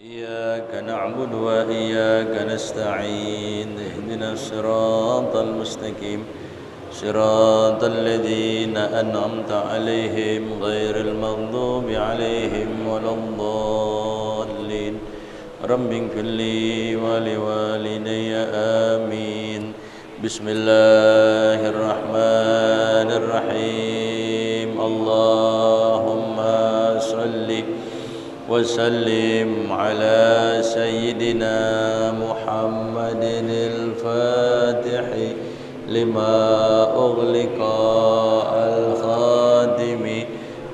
إياك نعبد وإياك نستعين اهدنا الصراط المستقيم صراط الذين أنعمت عليهم غير المغضوب عليهم ولا الضالين رب اغفر لي ولوالدي آمين بسم الله الرحمن الرحيم اللهم صل وسلم على سيدنا محمد الفاتح لما أغلق الخاتم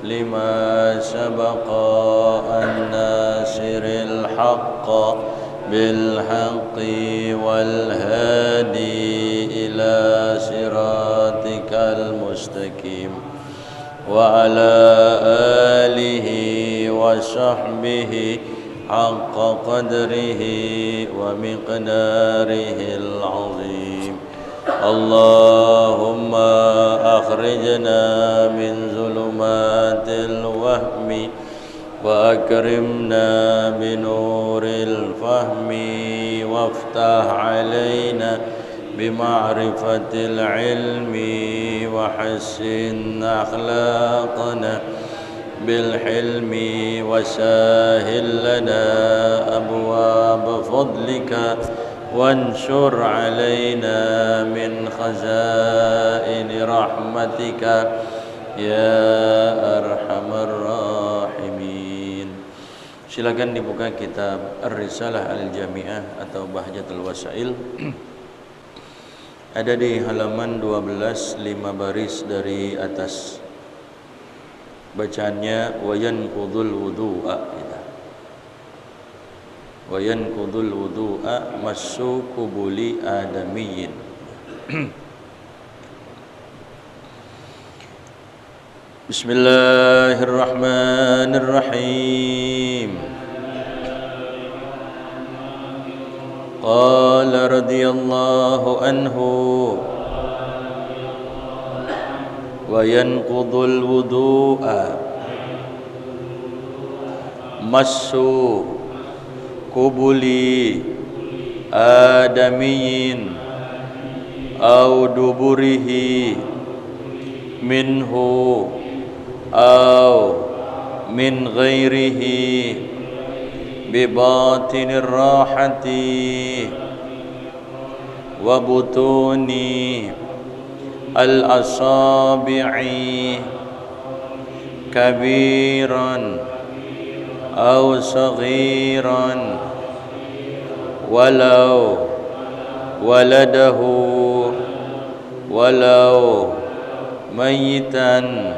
لما سبق الناصر الحق بالحق والهادي إلى صراطك المستقيم وعلى آله وصحبه حق قدره ومقداره العظيم اللهم أخرجنا من ظلمات الوهم وأكرمنا بنور الفهم وافتح علينا بمعرفة العلم وحسن أخلاقنا بالحلم وسهل لنا أبواب فضلك وانشر علينا من خزائن رحمتك يا أرحم الراحمين. Silakan dibuka kitab Ar-Risalah Al-Jami'ah atau Bahjatul Wasail. Ada di halaman 12, 5 baris dari atas. Bacaannya wayanqudul wudu'a. Wayanqudul wudu'a massu qubuli adamiyyin. Bismillahirrahmanirrahim. Qala radhiyallahu anhu wa yanqudul wudu'a massu qubuli adamiyyin aw duburihi minhu aw min ghairihi bibatinir rahati wa butuni al-asabi'i kabiran aw saghiran walau waladahu walau mayitan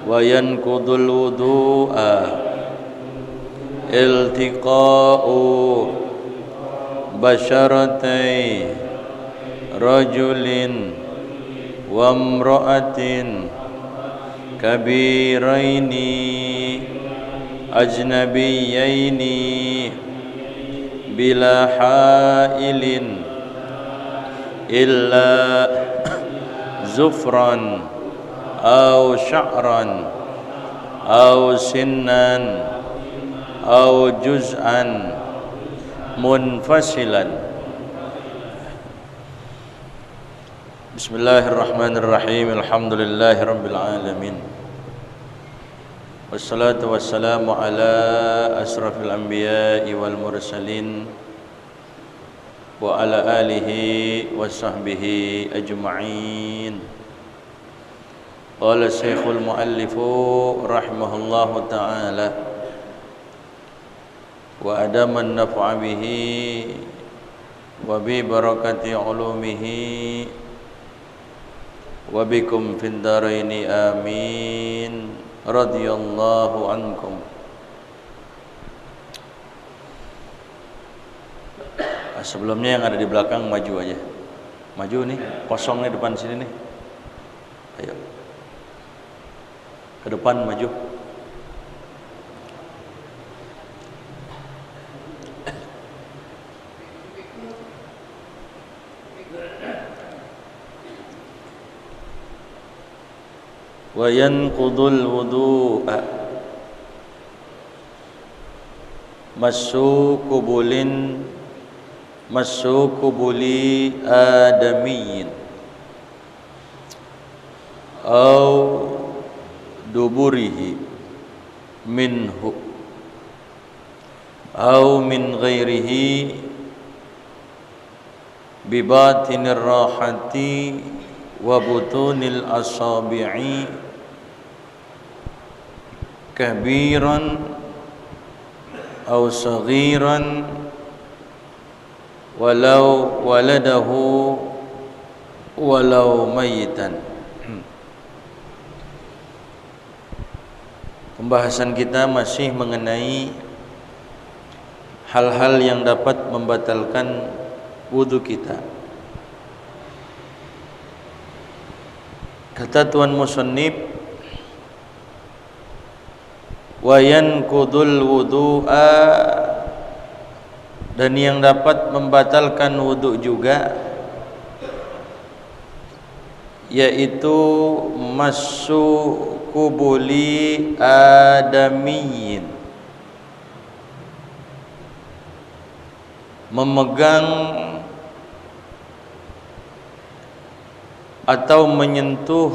wa yanqudul wudu'a iltiqa'u basyaratai rajulin wa imra'atin kabiraini ajnabiyyaini bila hailin illa zufran aw sya'ran aw sinnan aw juz'an munfasilan. Bismillahirrahmanirrahim. Alhamdulillahi rabbil alamin. Wassalatu wassalamu ala asrafil anbiya'i wal mursalin wa ala alihi wa sahbihi ajma'in. Qala Syekhul Muallifu rahimahullahu ta'ala wa adaman naf'a bihi wa bi barakati ulumihi wa bikum fid dharaini amin radhiyallahu ankum. Sebelumnya yang ada di belakang maju aja. Maju nih, kosong nih depan sini nih. Ayo. Ke depan maju. Wa yanqudul wudu'a massu qubuli adamiyyin au duburihi minhu au min ghairihi bibatinir rahati wa butunil asabi'i kabiran au saghiran walau waladahu walau mayitan. Pembahasan kita masih mengenai hal-hal yang dapat membatalkan wudu kita. Kata Tuan Musannif, wa yanqudul wudu'a, dan yang dapat membatalkan wudu juga yaitu massu qubuli adamiyyin, memegang atau menyentuh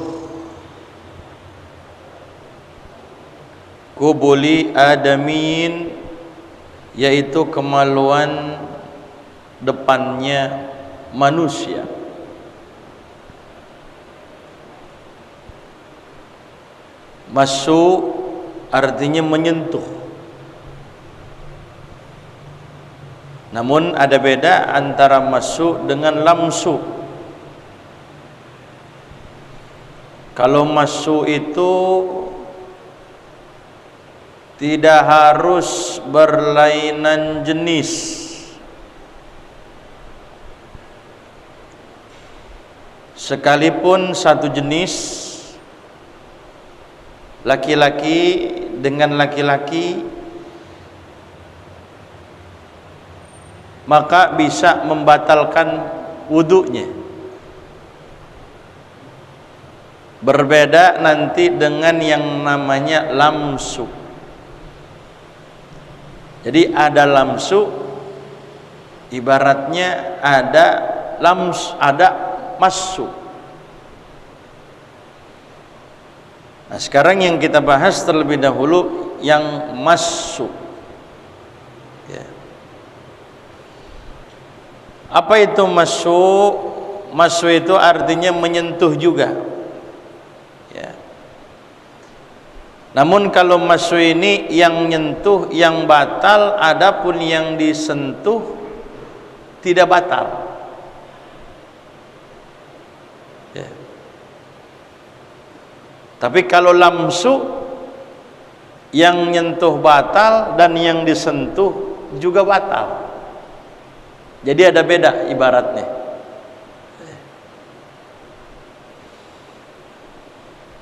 qubuli adamiyyin, yaitu kemaluan depannya manusia. Masuk artinya menyentuh. Namun ada beda antara masuk dengan lamsu. Kalau masuk itu tidak harus berlainan jenis. Sekalipun satu jenis, laki-laki dengan laki-laki, maka bisa membatalkan wudunya. Berbeda nanti dengan yang namanya lamsu. Jadi ada lamsu, ibaratnya ada massu. Nah, sekarang yang kita bahas terlebih dahulu yang massu. Ya. Apa itu massu? Massu itu artinya menyentuh juga. Ya. Namun kalau massu ini yang nyentuh, yang batal, adapun yang disentuh tidak batal. Ya. Tapi kalau lamsu, yang nyentuh batal dan yang disentuh juga batal. Jadi ada beda ibaratnya.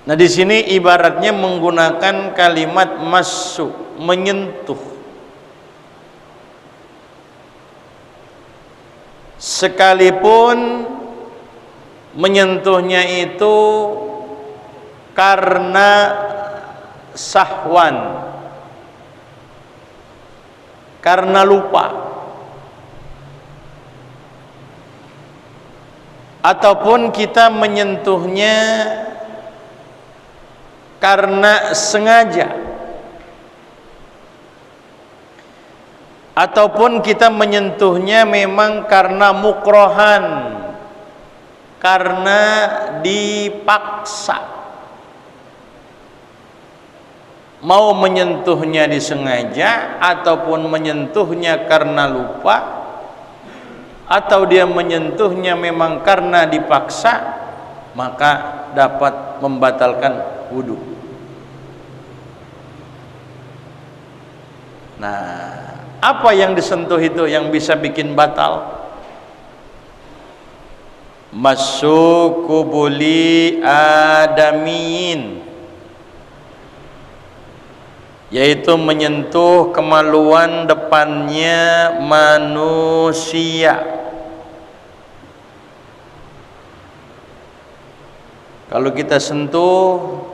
Nah, di sini ibaratnya menggunakan kalimat massu, menyentuh. Sekalipun menyentuhnya itu karena sahwan, karena lupa, ataupun kita menyentuhnya karena sengaja, ataupun kita menyentuhnya memang karena mukrohan, karena dipaksa. Mau menyentuhnya disengaja ataupun menyentuhnya karena lupa, atau dia menyentuhnya memang karena dipaksa, maka dapat membatalkan wudu. Nah, apa yang disentuh itu yang bisa bikin batal? Massu qubuli adamiyyin, yaitu menyentuh kemaluan depannya manusia. Kalau kita sentuh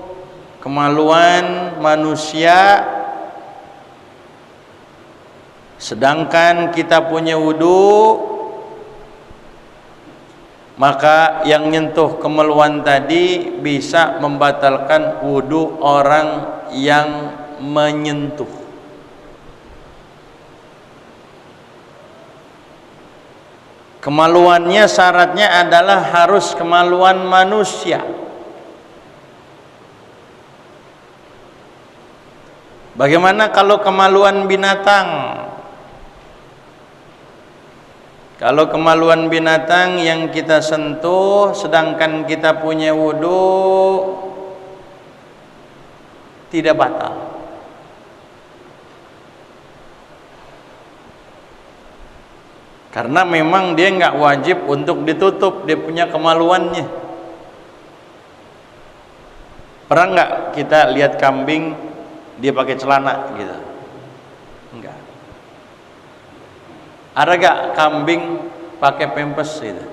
kemaluan manusia, sedangkan kita punya wudu, maka yang nyentuh kemaluan tadi bisa membatalkan wudu orang yang menyentuh. Kemaluannya syaratnya adalah harus kemaluan manusia. Bagaimana kalau kemaluan binatang? Kalau kemaluan binatang yang kita sentuh sedangkan kita punya wudu, tidak batal. Karena memang dia nggak wajib untuk ditutup, dia punya kemaluannya. Pernah nggak kita lihat kambing dia pakai celana gitu? Enggak. Ada nggak kambing pakai pempes gitu?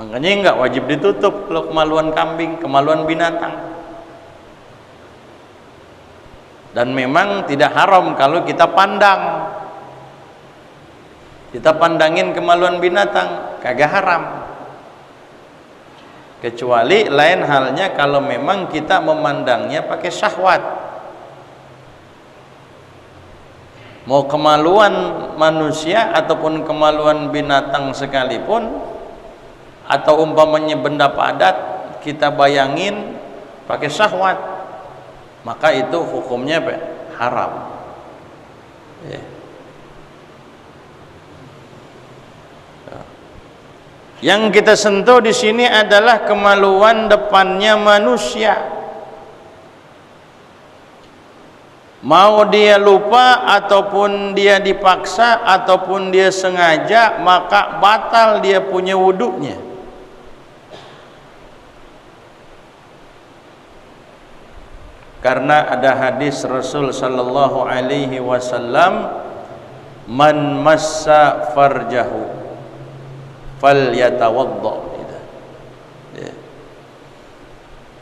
Makanya nggak wajib ditutup kalau kemaluan kambing, kemaluan binatang. Dan memang tidak haram kalau kita pandang. Kita pandangin kemaluan binatang, kagak haram. Kecuali lain halnya kalau memang kita memandangnya pakai syahwat. Mau kemaluan manusia ataupun kemaluan binatang sekalipun, atau umpamanya benda padat kita bayangin pakai syahwat, maka itu hukumnya haram. Ya. Yang kita sentuh di sini adalah kemaluan depannya manusia. Mau dia lupa ataupun dia dipaksa ataupun dia sengaja, maka batal dia punya wudunya. Karena ada hadis Rasul sallallahu alaihi wasallam, man massa farjahu falyatawadda. Ya.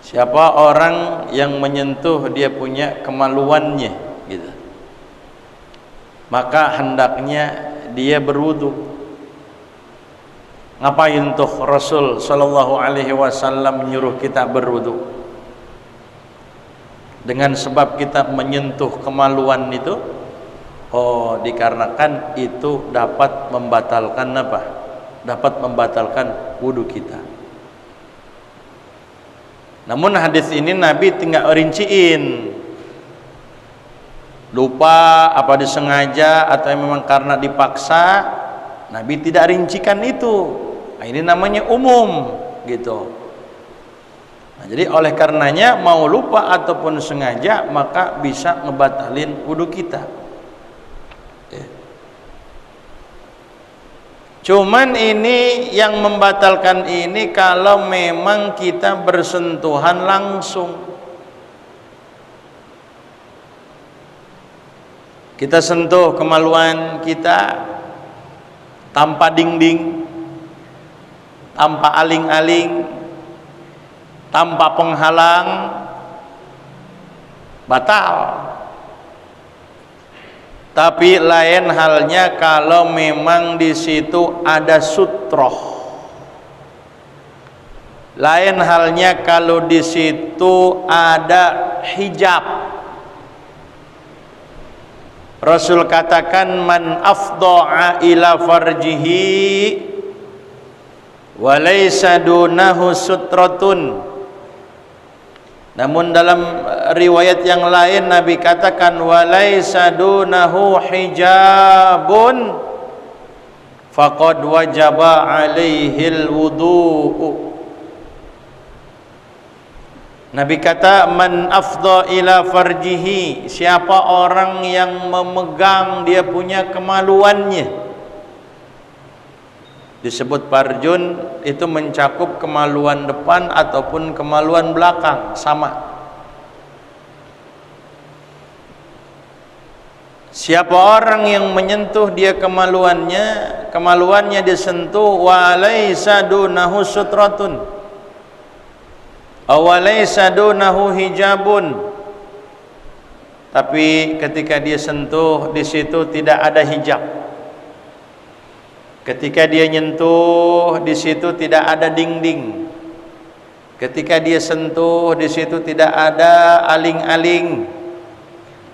Siapa orang yang menyentuh dia punya kemaluannya gitu, maka hendaknya dia berwudu. Ngapain tuh Rasul sallallahu alaihi wasallam menyuruh kita berwudu? Dengan sebab kita menyentuh kemaluan itu, oh dikarenakan itu dapat membatalkan apa? Dapat membatalkan wudu kita. Namun hadis ini Nabi tinggal rinciin, lupa apa disengaja atau memang karena dipaksa, Nabi tidak rincikan itu. Nah, ini namanya umum gitu. Nah, jadi oleh karenanya mau lupa ataupun sengaja maka bisa ngebatalin wudu kita. Cuman ini yang membatalkan ini kalau memang kita bersentuhan langsung. Kita sentuh kemaluan kita tanpa dinding, tanpa aling-aling, tanpa penghalang, batal. Tapi lain halnya kalau memang di situ ada sutroh. Lain halnya kalau di situ ada hijab. Rasul katakan man afdha'a ila farjihi wa laysa dunahu sutratun. Namun dalam riwayat yang lain Nabi katakan walaysa dunahu hijabun faqad wajaba alaihil wudu. Nabi kata man afdha ila farjihi, siapa orang yang memegang dia punya kemaluannya. Disebut farjun itu mencakup kemaluan depan ataupun kemaluan belakang, sama. Siapa orang yang menyentuh dia kemaluannya disentuh wa laysa dunahu sutratun aw laysa dunahu hijabun, tapi ketika dia sentuh di situ tidak ada hijab. Ketika dia nyentuh di situ tidak ada dinding. Ketika dia sentuh di situ tidak ada aling-aling.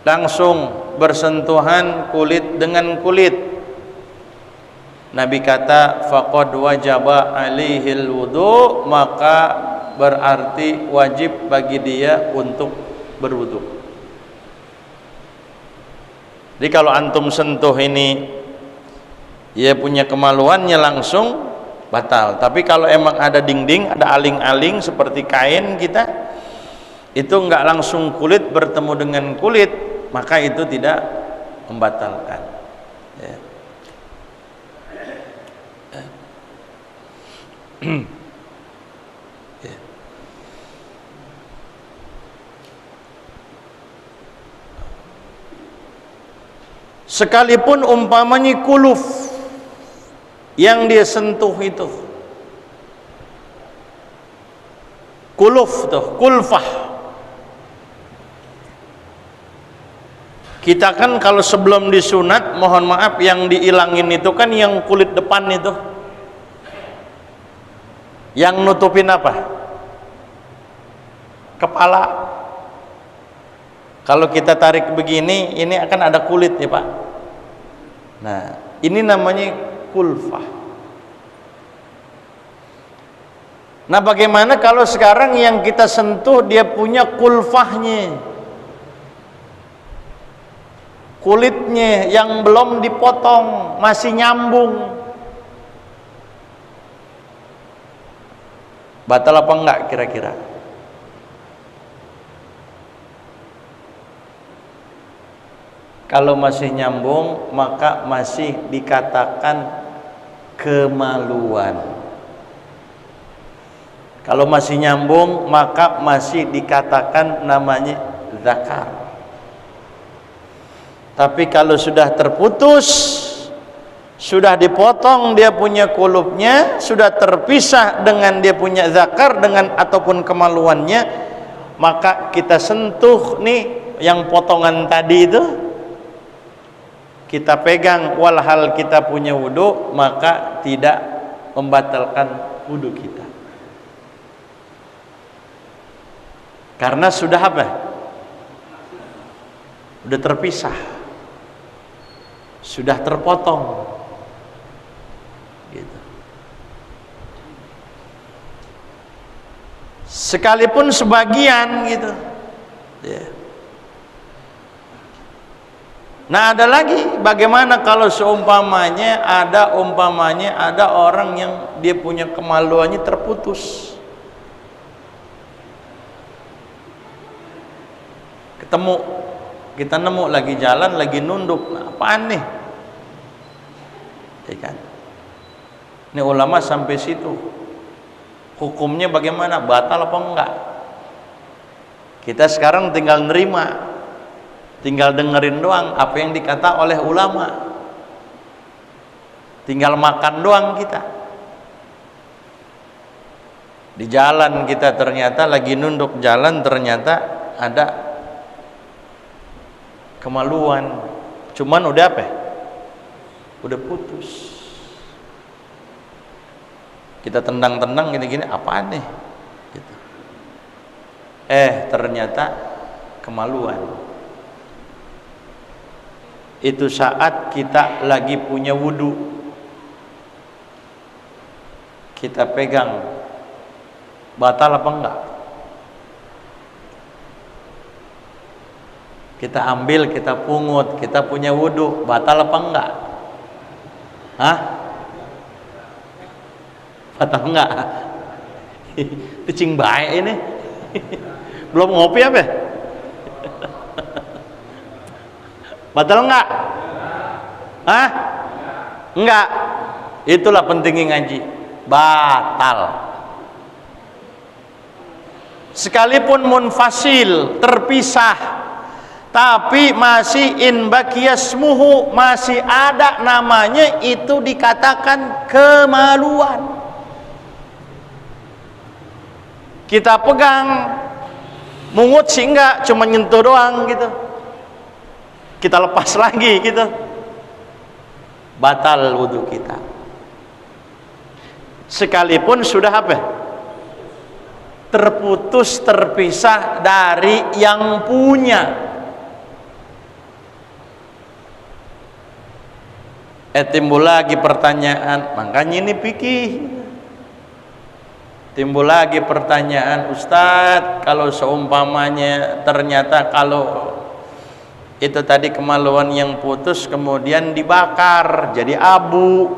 Langsung bersentuhan kulit dengan kulit. Nabi kata faqad wajaba alaihil wudu, maka berarti wajib bagi dia untuk berwudu. Jadi kalau antum sentuh ini, dia punya kemaluannya langsung batal. Tapi kalau emang ada dinding, ada aling-aling seperti kain kita, itu enggak langsung kulit bertemu dengan kulit, maka itu tidak membatalkan. Ya. Ya. Sekalipun umpamanya kuluf yang dia sentuh itu, kuluf tuh, kulfah. Kita kan kalau sebelum disunat, mohon maaf, yang diilangin itu kan yang kulit depan itu, yang nutupin apa? Kepala. Kalau kita tarik begini, ini akan ada kulit ya Pak. Nah, ini namanya kulfah. Nah, bagaimana kalau sekarang yang kita sentuh dia punya kulfahnya, kulitnya yang belum dipotong, masih nyambung, batal apa enggak kira-kira? Kalau masih nyambung, maka masih dikatakan kemaluan. Kalau masih nyambung, maka masih dikatakan namanya zakar. Tapi kalau sudah terputus, sudah dipotong dia punya kulupnya, sudah terpisah dengan dia punya zakar dengan ataupun kemaluannya, maka kita sentuh nih yang potongan tadi itu, kita pegang walhal kita punya wudu, maka tidak membatalkan wudu kita. Karena sudah apa? Sudah terpisah, sudah terpotong, gitu. Sekalipun sebagian gitu, ya. Nah, ada lagi, bagaimana kalau seumpamanya ada orang yang dia punya kemaluannya terputus, ketemu, kita nemu lagi jalan, lagi nunduk, nah, apaan nih? Ya kan? Ini ulama sampai situ, hukumnya bagaimana? Batal apa enggak? Kita sekarang tinggal nerima, tinggal dengerin doang apa yang dikata oleh ulama, tinggal makan doang kita. Di jalan kita ternyata lagi nunduk jalan, ternyata ada kemaluan, cuman udah apa? Udah putus. Kita tendang-tendang gini-gini, apaan nih? Gitu. Ternyata kemaluan. Itu saat kita lagi punya wudu, kita pegang, batal apa enggak? Kita ambil, kita pungut, kita punya wudu, batal apa enggak? Hah? Batal enggak? Itu cing baik ini. Belum ngopi apa? Batal enggak? Hah? Enggak. Itulah pentingnya ngaji. Batal. Sekalipun munfasil, terpisah, tapi masih in bakiyasmuhu, masih ada namanya, itu dikatakan kemaluan. Kita pegang, mungut sih enggak, cuma nyentuh doang gitu. kita lepas lagi gitu, batal wudu kita. Sekalipun sudah apa? Terputus, terpisah dari yang punya. Timbul lagi pertanyaan, makanya ini fikih. Timbul lagi pertanyaan, Ustadz, kalau seumpamanya ternyata kalau itu tadi kemaluan yang putus kemudian dibakar jadi abu,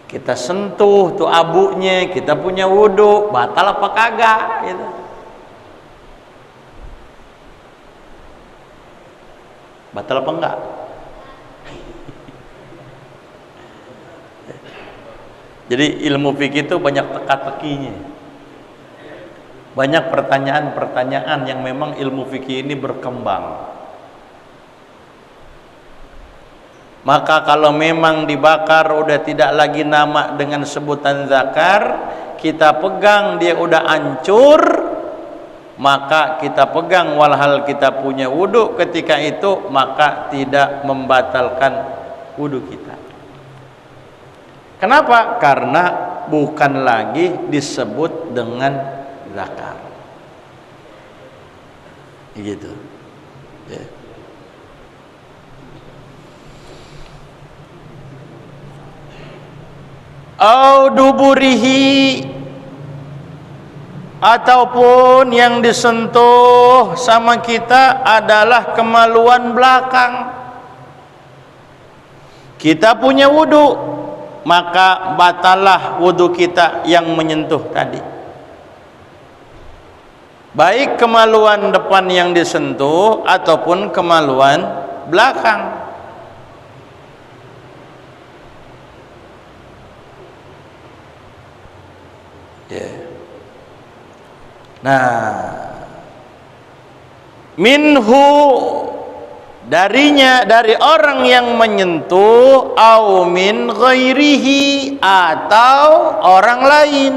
kita sentuh tuh abunya, kita punya wudu, batal apa kagak gitu. Batal apa enggak? Jadi ilmu fikih itu banyak teka-tekinya, banyak pertanyaan-pertanyaan yang memang ilmu fikih ini berkembang. Maka kalau memang dibakar udah tidak lagi nama dengan sebutan zakar, kita pegang dia udah hancur, maka kita pegang walhal kita punya wudu ketika itu, maka tidak membatalkan wudu kita. Kenapa? Karena bukan lagi disebut dengan zakar. Gitu. Ya. Au duburihi, ataupun yang disentuh sama kita adalah kemaluan belakang. Kita punya wudu, maka batalah wudu kita yang menyentuh tadi. Baik kemaluan depan yang disentuh ataupun kemaluan belakang. Nah, minhu, darinya, dari orang yang menyentuh, au min ghairihi, atau orang lain.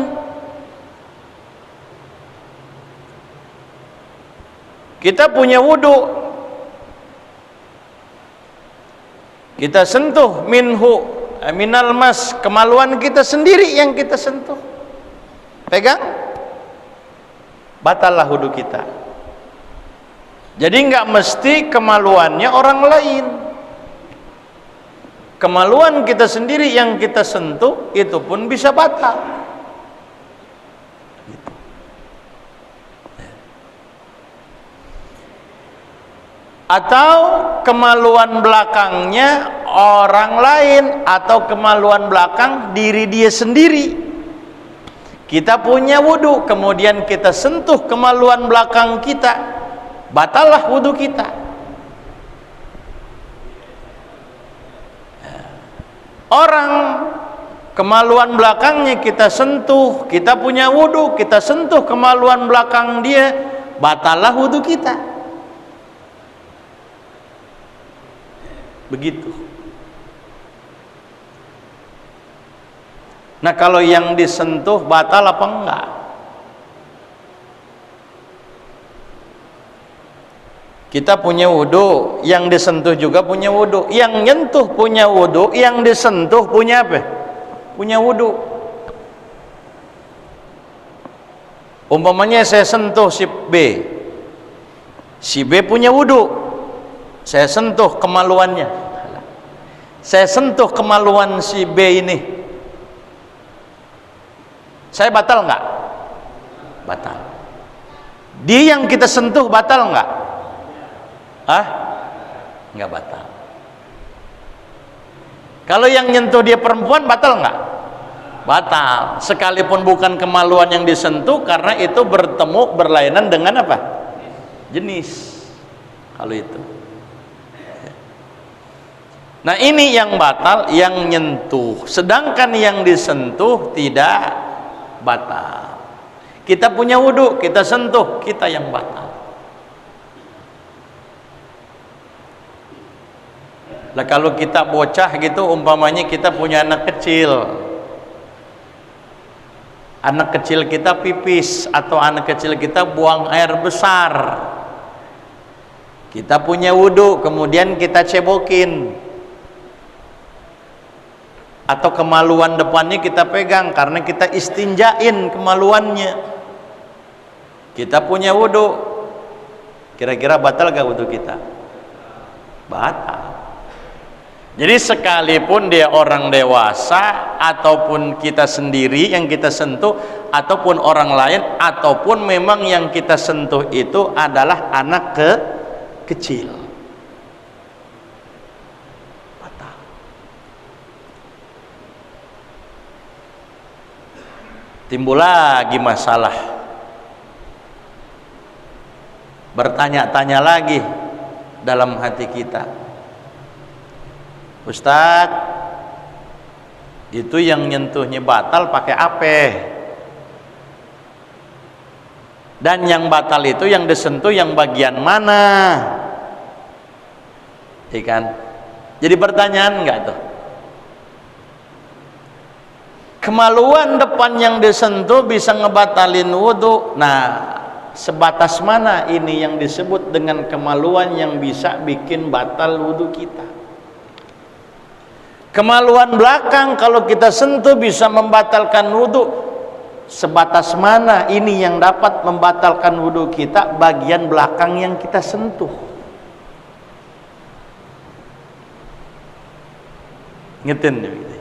Kita punya wudu, kita sentuh, minhu, minal mas, kemaluan kita sendiri yang kita sentuh, pegang, batallah wudu kita. Jadi nggak mesti kemaluannya orang lain, kemaluan kita sendiri yang kita sentuh itu pun bisa batal. Atau kemaluan belakangnya orang lain, atau kemaluan belakang diri dia sendiri. Kita punya wudu, kemudian kita sentuh kemaluan belakang kita, batallah wudu kita. Orang kemaluan belakangnya kita sentuh, kita punya wudu, kita sentuh kemaluan belakang dia, batallah wudu kita. Begitu. Nah, kalau yang disentuh batal apa enggak? Kita punya wudu, yang disentuh juga punya wudu. Yang nyentuh punya wudu, yang disentuh punya apa? Punya wudu. Umpamanya saya sentuh si B, si B punya wudu, saya sentuh kemaluannya, saya sentuh kemaluan si B ini, saya batal nggak? Batal. Dia yang kita sentuh batal nggak? Nggak batal. Kalau yang nyentuh dia perempuan batal nggak? Batal. Sekalipun bukan kemaluan yang disentuh, karena itu bertemu berlainan dengan apa? Jenis. Kalau itu. Nah, ini yang batal, yang nyentuh. Sedangkan yang disentuh tidak batal. Kita punya wudu, kita sentuh, kita yang batal. Lah kalau kita bocah gitu, umpamanya kita punya anak kecil, anak kecil kita pipis atau anak kecil kita buang air besar, Kita punya wudu, kemudian kita cebokin, atau kemaluan depannya kita pegang karena kita istinjain kemaluannya. Kita punya wudu, kira-kira batal gak wudu kita? Batal. Jadi sekalipun dia orang dewasa, ataupun kita sendiri yang kita sentuh, ataupun orang lain, ataupun memang yang kita sentuh itu adalah anak kecil, batal. Timbul lagi masalah, bertanya-tanya lagi dalam hati kita, Ustadz, itu yang nyentuhnya batal pakai apa? Dan yang batal itu yang disentuh yang bagian mana? Ikan. Jadi pertanyaan enggak tuh? Kemaluan depan yang disentuh bisa ngebatalin wudu. Nah, sebatas mana ini yang disebut dengan kemaluan yang bisa bikin batal wudu kita? Kemaluan belakang kalau kita sentuh bisa membatalkan wudu. Sebatas mana ini yang dapat membatalkan wudu kita? Bagian belakang yang kita sentuh. Ngerti gitu.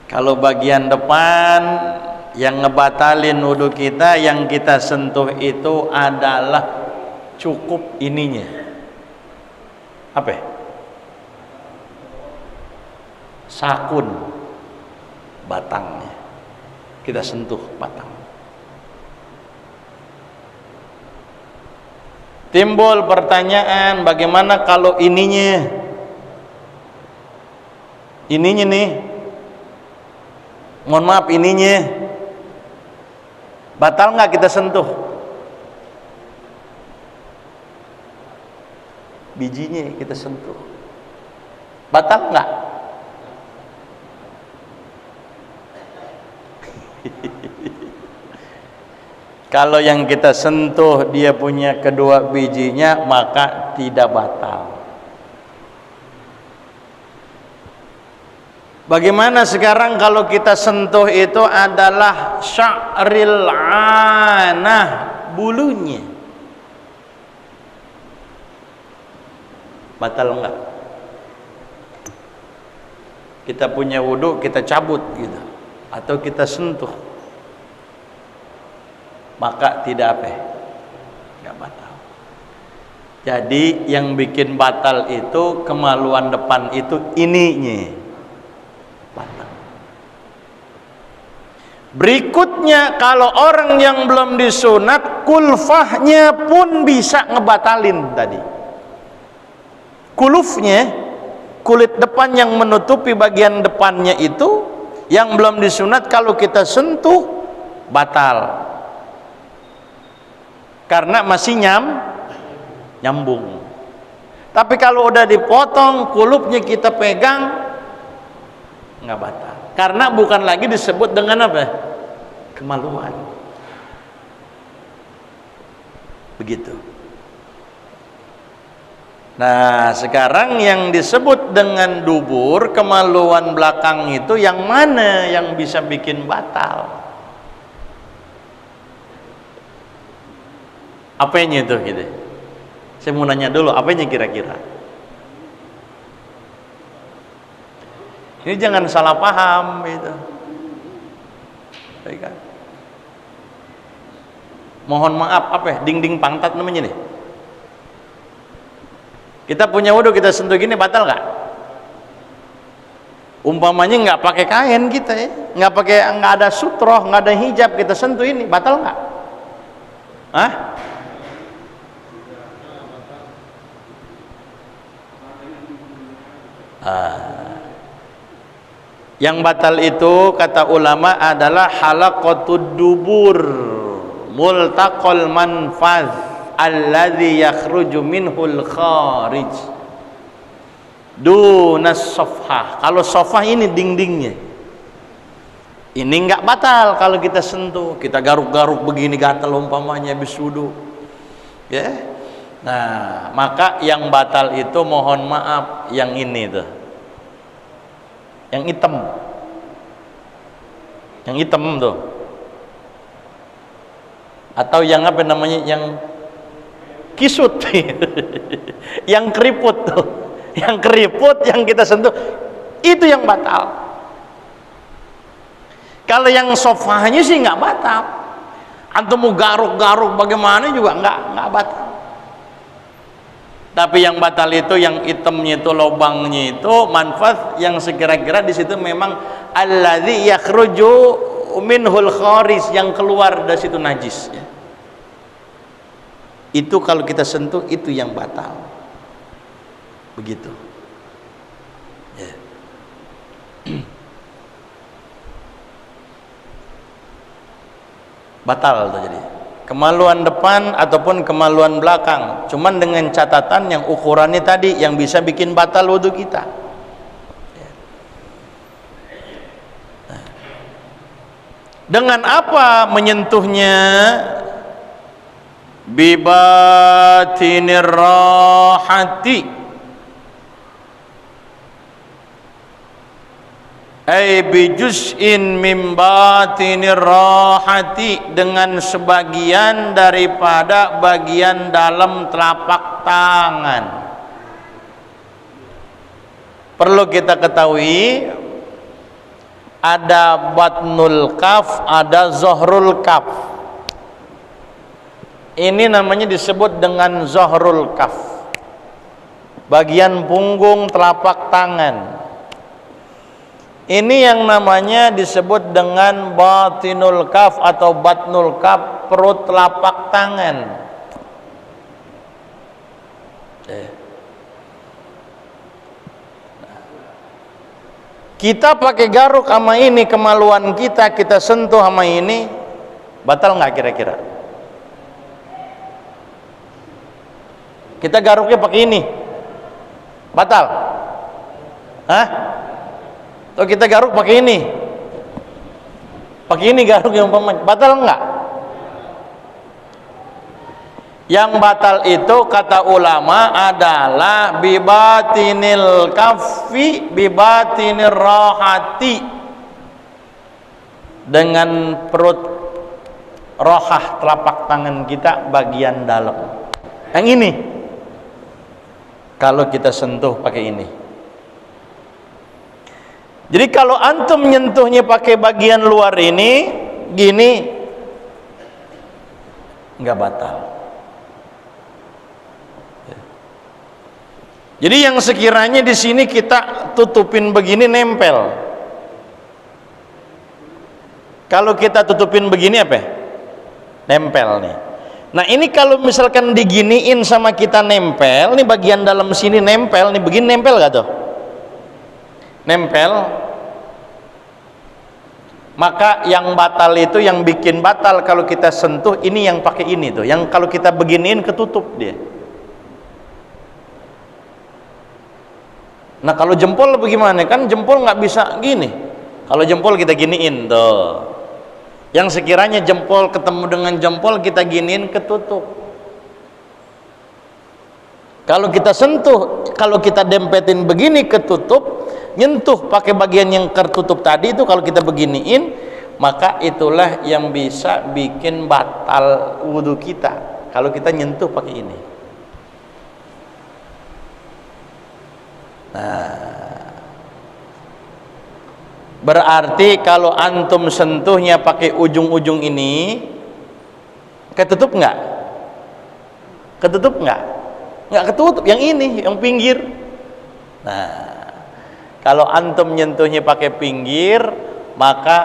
Kalau bagian depan yang ngebatalin wudu kita, yang kita sentuh itu adalah cukup ininya. Apa? Sakun batangnya. Kita sentuh batang. Timbul pertanyaan, bagaimana kalau ininya nih, mohon maaf, ininya batal nggak kita sentuh? Bijinya kita sentuh, batal nggak? Kalau yang kita sentuh dia punya kedua bijinya, maka tidak batal. Bagaimana sekarang kalau kita sentuh itu adalah sya'ril anah, bulunya? Batal enggak? Kita punya wudu, kita cabut gitu, atau kita sentuh, maka tidak apa? Enggak batal. Jadi yang bikin batal itu kemaluan depan itu ininya batal. Berikutnya, kalau orang yang belum disunat, kulfahnya pun bisa ngebatalin tadi. Kulufnya, kulit depan yang menutupi bagian depannya itu, yang belum disunat kalau kita sentuh batal. Karena masih nyambung. Tapi kalau udah dipotong, kulupnya kita pegang, nggak batal. Karena bukan lagi disebut dengan apa? Kemaluan. Begitu. Nah, sekarang yang disebut dengan dubur, kemaluan belakang itu yang mana yang bisa bikin batal? Apanya itu gitu? Saya mau nanya dulu, apanya kira-kira? Ini jangan salah paham gitu. Baik kan? Mohon maaf, apa ya? Dinding pantat namanya nih. Kita punya wudu, kita sentuh gini, batal nggak? Umpamanya nggak pakai kain kita ya, nggak ada sutroh, nggak ada hijab, kita sentuh ini, batal nggak? Hah? Yang batal itu kata ulama adalah halaqatud dubur multaqal manfaz alladhi yakhruju minhul kharij dunas sofha. Kalau sofha ini dindingnya, ini nggak batal kalau kita sentuh. Kita garuk-garuk begini gatal umpamanya habis wudu ya. Nah, maka yang batal itu mohon maaf yang ini tuh. Yang hitam. Yang hitam tuh. Atau yang apa namanya? Yang kisut. Yang keriput tuh. Yang keriput yang kita sentuh itu yang batal. Kalau yang sofanya sih nggak batal. Antum mau garuk-garuk bagaimana juga nggak batal. Tapi yang batal itu yang hitamnya itu, lubangnya itu, manfaat yang sekira-kira di situ memang alladzi yakhruju minhul kharis, yang keluar dari situ najis ya. Itu kalau kita sentuh itu yang batal. Begitu. Ya. Batal itu jadi. Kemaluan depan ataupun kemaluan belakang, cuman dengan catatan yang ukurannya tadi yang bisa bikin batal wudu kita. Dengan apa menyentuhnya? Bibatinir rahati, ay bijuz'in min batinir rahati, dengan sebagian daripada bagian dalam telapak tangan. Perlu kita ketahui ada batnul kaf, ada zohrul kaf. Ini namanya disebut dengan zohrul kaf, bagian punggung telapak tangan. Ini yang namanya disebut dengan batinul kaf atau batnul kaf, perut telapak tangan. Kita pakai garuk sama ini, kemaluan kita sentuh sama ini, batal nggak kira-kira? Kita garuknya pakai ini, batal? Hah? Atau kita garuk pakai ini garuk yang umpamanya, batal enggak? Yang batal itu kata ulama adalah bibatinil kafi bibatinir rahati, dengan perut rohah telapak tangan kita bagian dalam. Yang ini kalau kita sentuh pakai ini. Jadi kalau antum menyentuhnya pakai bagian luar ini, gini, nggak batal. Jadi yang sekiranya di sini kita tutupin begini nempel. Kalau kita tutupin begini apa? Nempel nih. Nah ini kalau misalkan diginiin sama kita nempel, nih bagian dalam sini nempel, nih begini nempel gak tuh? Nempel. Maka yang batal itu, yang bikin batal kalau kita sentuh ini yang pakai ini tuh, yang kalau kita beginiin ketutup dia. Nah kalau jempol bagaimana? Kan jempol nggak bisa gini. Kalau jempol kita giniin tuh. Yang sekiranya jempol ketemu dengan jempol kita giniin ketutup. Kalau kita sentuh, kalau kita dempetin begini ketutup, nyentuh pakai bagian yang tertutup tadi itu kalau kita beginiin, maka itulah yang bisa bikin batal wudhu kita. Kalau kita nyentuh pakai ini. Nah, berarti kalau antum sentuhnya pakai ujung-ujung ini, ketutup nggak? Ketutup nggak? Nggak ketutup. Yang ini, yang pinggir. Nah, kalau antum nyentuhnya pakai pinggir, maka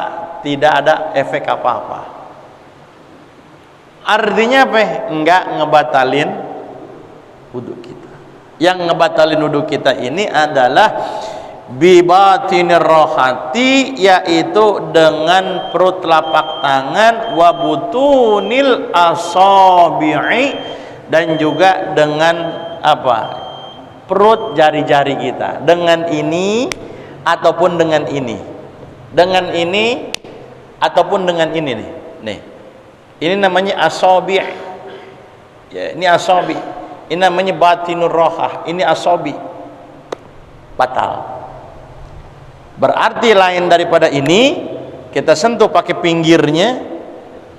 tidak ada efek apa-apa. Artinya apa? Enggak ngebatalin wudhu kita. Yang ngebatalin wudhu kita ini adalah bibatinir rohati, yaitu dengan perut telapak tangan, wabutunil asabi'i, dan juga dengan apa? Perut jari-jari kita, dengan ini ataupun dengan ini, dengan ini ataupun dengan ini nih. Nih, ini namanya asabi'. Ya, ini asabi'. Ini namanya batinur rohah, ini asobi, batal. Berarti lain daripada ini, kita sentuh pakai pinggirnya,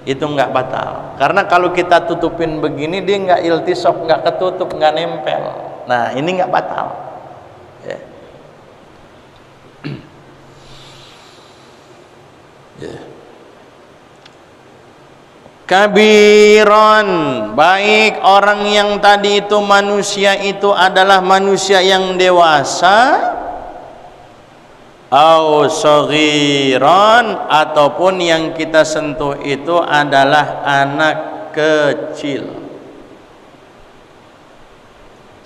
itu enggak batal. Karena kalau kita tutupin begini, dia enggak iltisok, enggak ketutup, enggak nempel. Nah, ini enggak batal. Ya. Ya. Kabiron, baik orang yang tadi itu manusia itu adalah manusia yang dewasa, au saghiran, ataupun yang kita sentuh itu adalah anak kecil,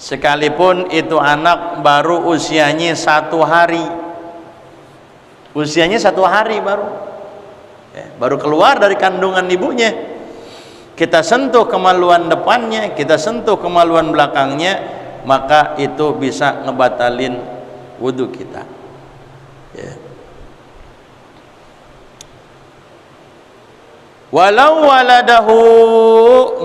sekalipun itu anak baru usianya 1 hari, usianya 1 hari baru keluar dari kandungan ibunya, kita sentuh kemaluan depannya, kita sentuh kemaluan belakangnya, maka itu bisa ngebatalin wudhu kita. Ya. Walau waladahu,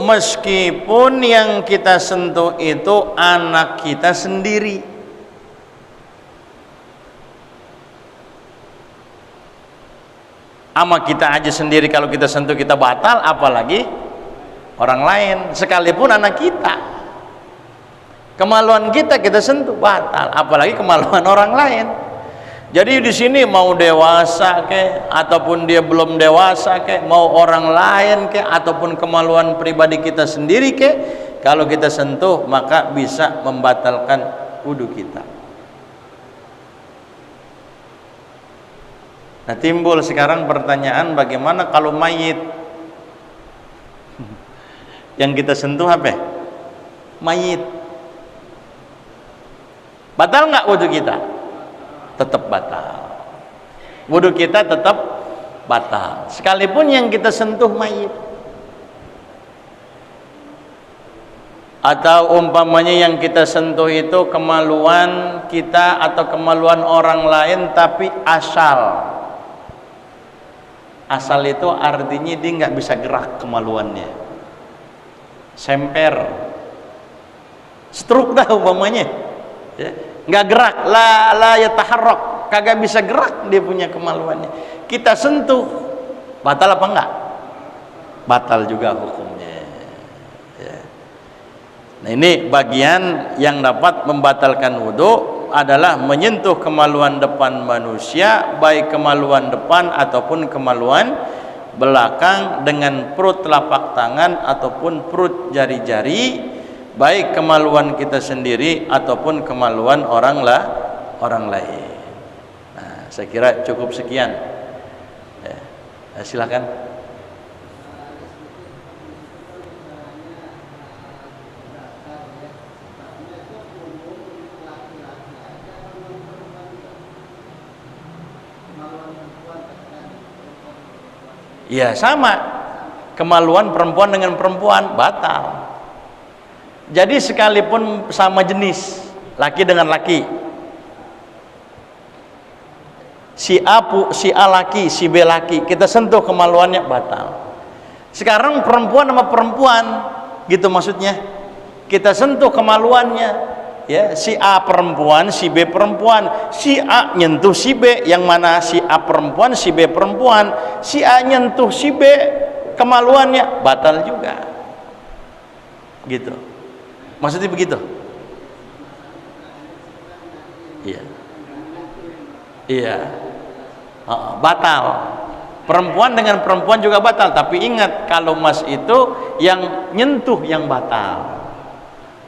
meskipun yang kita sentuh itu anak kita sendiri. Ama kita aja sendiri kalau kita sentuh kita batal, apalagi orang lain, sekalipun anak kita. Kemaluan kita sentuh batal, apalagi kemaluan orang lain. Jadi di sini mau dewasa ke, ataupun dia belum dewasa ke, mau orang lain ke, ataupun kemaluan pribadi kita sendiri ke, kalau kita sentuh maka bisa membatalkan wudhu kita. Nah, timbul sekarang pertanyaan, bagaimana kalau mayit? Yang kita sentuh apa? Mayit. Batal nggak wudhu kita? Tetap batal. Wudhu kita tetap batal, sekalipun yang kita sentuh mayit. Atau umpamanya yang kita sentuh itu kemaluan kita atau kemaluan orang lain, tapi asal itu artinya dia nggak bisa gerak kemaluannya, semper, stroke dah umpamanya, ya, nggak gerak, la yataharrak, kagak bisa gerak dia punya kemaluannya, kita sentuh, batal apa enggak? Batal juga hukumnya. Ya. Nah, ini bagian yang dapat membatalkan wudhu adalah menyentuh kemaluan depan manusia, baik kemaluan depan ataupun kemaluan belakang dengan perut telapak tangan ataupun perut jari-jari, baik kemaluan kita sendiri ataupun kemaluan orang lain. Nah, saya kira cukup sekian. Ya. Nah, silakan. Ya sama, kemaluan perempuan dengan perempuan batal. Jadi sekalipun sama jenis, laki dengan laki, si A laki, si B laki, kita sentuh kemaluannya batal. Sekarang perempuan sama perempuan, gitu maksudnya, kita sentuh kemaluannya. Ya, si A perempuan, si B perempuan, si A nyentuh si B, yang mana si A perempuan, si B perempuan, si A nyentuh si B, kemaluannya batal juga, gitu. Maksudnya begitu? Iya, batal. Perempuan dengan perempuan juga batal, tapi ingat, kalau mas itu yang nyentuh yang batal.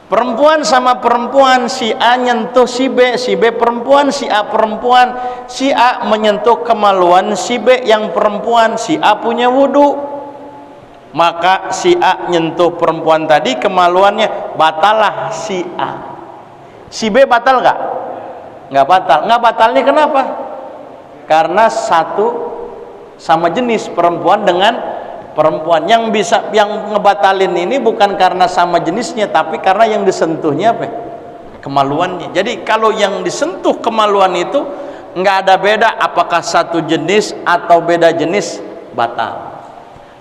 Perempuan sama perempuan, si A nyentuh si B perempuan, si A perempuan, si A menyentuh kemaluan si B yang perempuan, si A punya wudhu, maka si A nyentuh perempuan tadi kemaluannya, batalah si A. Si B batal nggak? Nggak batal. Nggak batalnya kenapa? Karena satu sama jenis, perempuan dengan perempuan. Yang ngebatalin ini bukan karena sama jenisnya, tapi karena yang disentuhnya apa? Kemaluannya. Jadi kalau yang disentuh kemaluan itu nggak ada beda apakah satu jenis atau beda jenis, batal.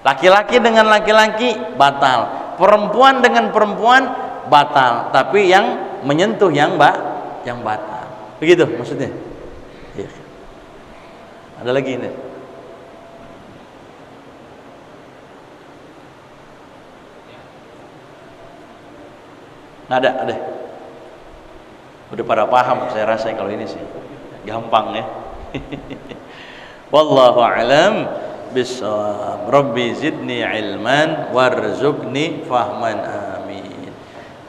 Laki-laki dengan laki-laki batal, perempuan dengan perempuan batal, tapi yang menyentuh yang batal. Begitu maksudnya. Ya. Ada lagi ini. Ada. Udah pada paham saya rasa kalau ini sih. Gampang ya. Wallahu a'lam bishawab. Rabbi zidni ilman warzuqni fahman. Amin.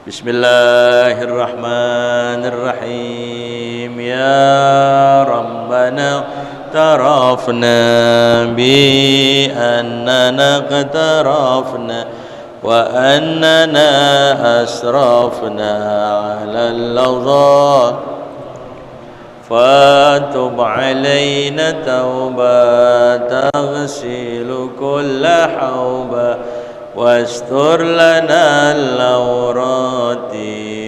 Bismillahirrahmanirrahim. Ya Rabbana tarafna bi annana qatarafna wa annana asrafna 'ala al-ladha فاتب علينا توبة تغسل كل حوبة واستر لنا العورات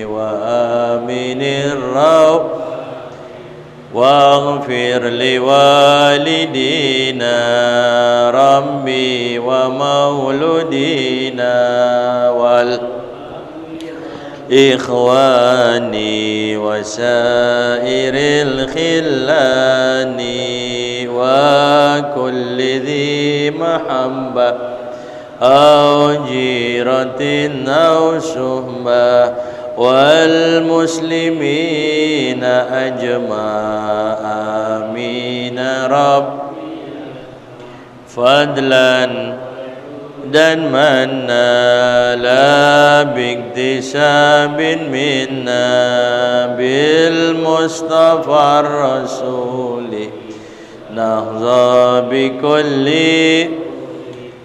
وآمن الروع واغفر لوالدينا ربي ومولودينا إخواني وسائر الخلان وكل ذي محبة أو جيرة أو صحبة والمسلمين أجمع آمين رب فضلا dan mana la biktisabin minna bil mustafa rasuli nahza bi kulli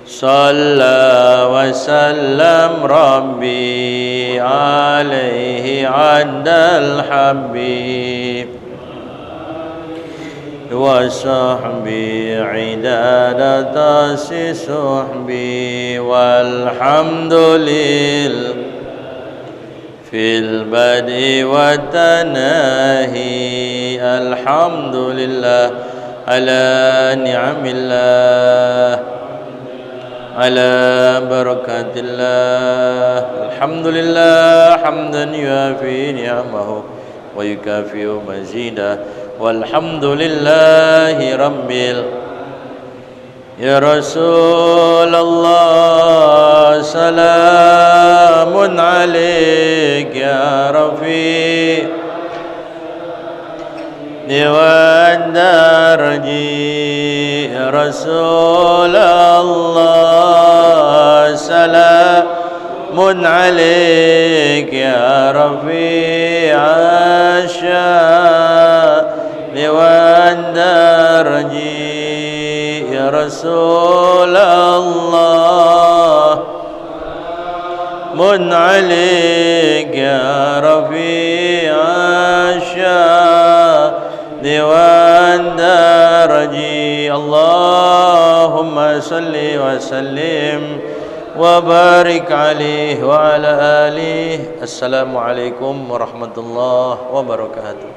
salla wa sallam rabbi alaihi adal habib وصحبي عدادة صحبي والحمد لله في البدء والتناهي الحمد لله على نعم الله على بركة الله الحمد لله حمدا يوافي نعمه ويكافئ مزيده والحمد لله رب يا رسول الله سلام عليك يا رفيق والدرجي يا رسول الله سلام عليك يا رفيع الشان والدرجي يا رسول الله من عليك يا رفيع الشان والدرجي اللهم صل وسلم وبارك عليه وعلى آله. Assalamualaikum warahmatullahi wabarakatuh.